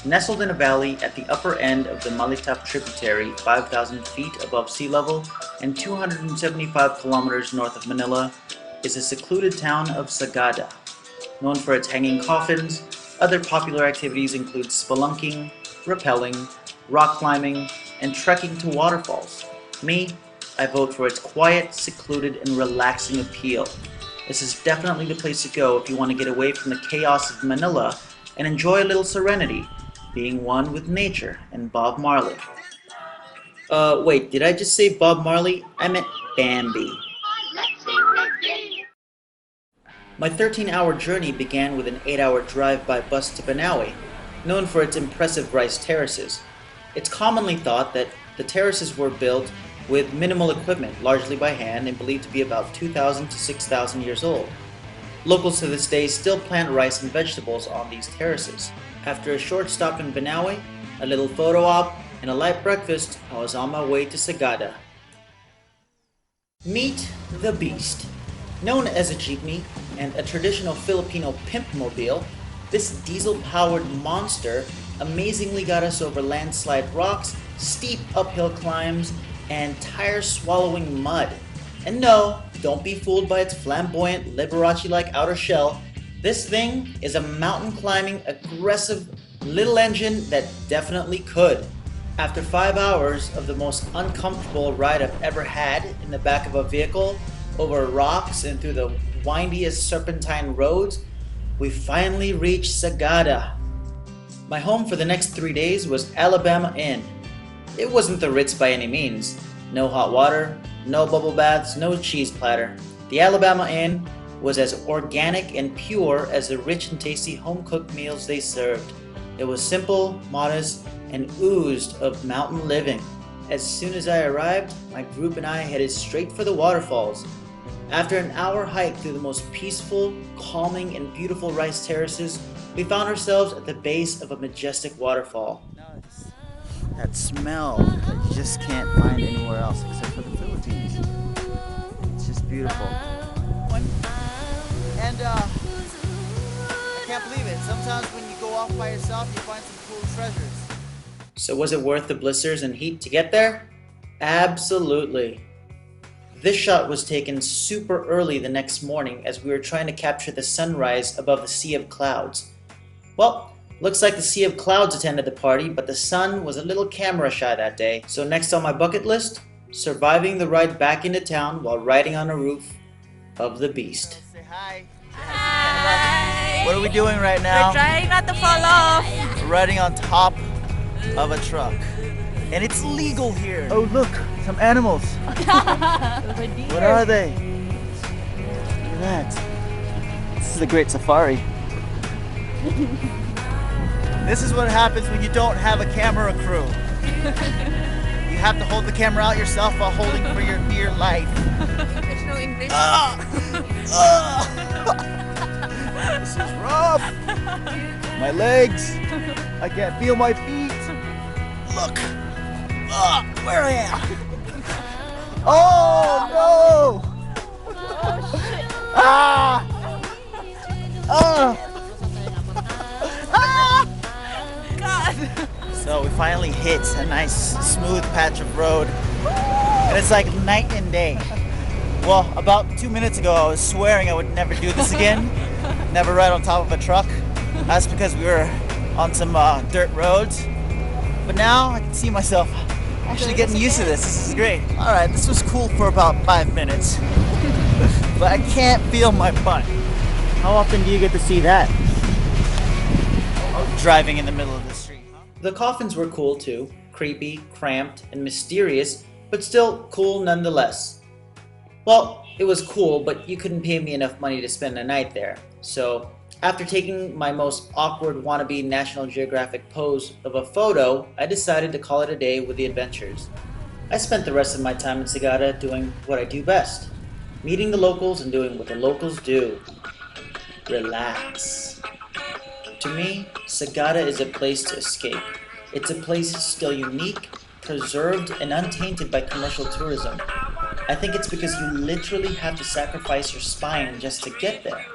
Nestled in a valley at the upper end of the Malitep tributary, 5,000 feet above sea level and 275 kilometers north of Manila, is the secluded town of Sagada. Known for its hanging coffins, other popular activities include spelunking, rappelling, rock climbing, and trekking to waterfalls. Me, I vote for its quiet, secluded, and relaxing appeal. This is definitely the place to go if you want to get away from the chaos of Manila and enjoy a little serenity, being one with nature and Bob Marley. Wait, did I just say Bob Marley? I meant Bambi. My 13-hour journey began with an 8-hour drive by bus to Banaue, known for its impressive rice terraces. It's commonly thought that the terraces were built with minimal equipment, largely by hand, and believed to be about 2,000 to 6,000 years old. Locals to this day still plant rice and vegetables on these terraces. After a short stop in Banaue, a little photo op, and a light breakfast, I was on my way to Sagada. Meet the Beast. Known as a jeepney and a traditional Filipino pimp-mobile, this diesel-powered monster amazingly got us over landslide rocks, steep uphill climbs, and tire-swallowing mud. And no, don't be fooled by its flamboyant, Liberace-like outer shell. This thing is a mountain-climbing, aggressive little engine that definitely could. After 5 hours of the most uncomfortable ride I've ever had in the back of a vehicle, over rocks and through the windiest serpentine roads, we finally reached Sagada. My home for the next 3 days was Alabama Inn. It wasn't the Ritz by any means. No hot water, no bubble baths, no cheese platter. The Alabama Inn was as organic and pure as the rich and tasty home-cooked meals they served. It was simple, modest, and oozed of mountain living. As soon as I arrived, my group and I headed straight for the waterfalls. After an hour hike through the most peaceful, calming, and beautiful rice terraces, we found ourselves at the base of a majestic waterfall. That smell that you just can't find anywhere else except for the Philippines. It's just beautiful. And I can't believe it. Sometimes when you go off by yourself, you find some cool treasures. So was it worth the blisters and heat to get there? Absolutely. This shot was taken super early the next morning as we were trying to capture the sunrise above the sea of clouds. Well, looks like the sea of clouds attended the party, but the sun was a little camera shy that day. So next on my bucket list, surviving the ride back into town while riding on a roof of the Beast. Say hi. Hi. What are we doing right now? We're trying not to fall off. We're riding on top of a truck. And it's legal here. Oh look, some animals. What are they? Look at that. This is a great safari. This is what happens when you don't have a camera crew. You have to hold the camera out yourself while holding for your dear life. There's no English. This is rough. My legs. I can't feel my feet. Look. Where I am. Oh no! Ah! God. So we finally hit a nice smooth patch of road. And it's like night and day. Well, about 2 minutes ago I was swearing I would never do this again. Never ride on top of a truck. That's because we were on some dirt roads. But now I can see myself actually getting used to this. This is great. Alright, this was cool for about 5 minutes. But I can't feel my butt. How often do you get to see that? Driving in the middle of the street. The coffins were cool too. Creepy, cramped, and mysterious, but still cool nonetheless. Well, it was cool, but you couldn't pay me enough money to spend a night there. So, after taking my most awkward wannabe National Geographic pose of a photo, I decided to call it a day with the adventures. I spent the rest of my time in Sagada doing what I do best. Meeting the locals and doing what the locals do. Relax. To me, Sagada is a place to escape. It's a place still unique, preserved, and untainted by commercial tourism. I think it's because you literally have to sacrifice your spine just to get there.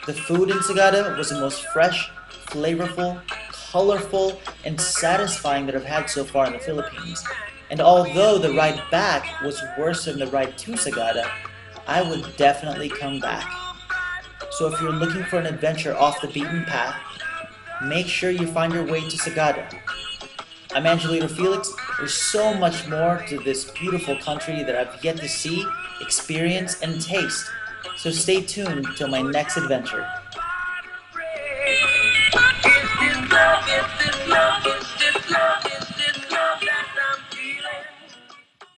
The food in Sagada was the most fresh, flavorful, colorful, and satisfying that I've had so far in the Philippines. And although the ride back was worse than the ride to Sagada, I would definitely come back. So if you're looking for an adventure off the beaten path, make sure you find your way to Sagada. I'm Angelito Felix. There's so much more to this beautiful country that I've yet to see, experience, and taste. So stay tuned till my next adventure.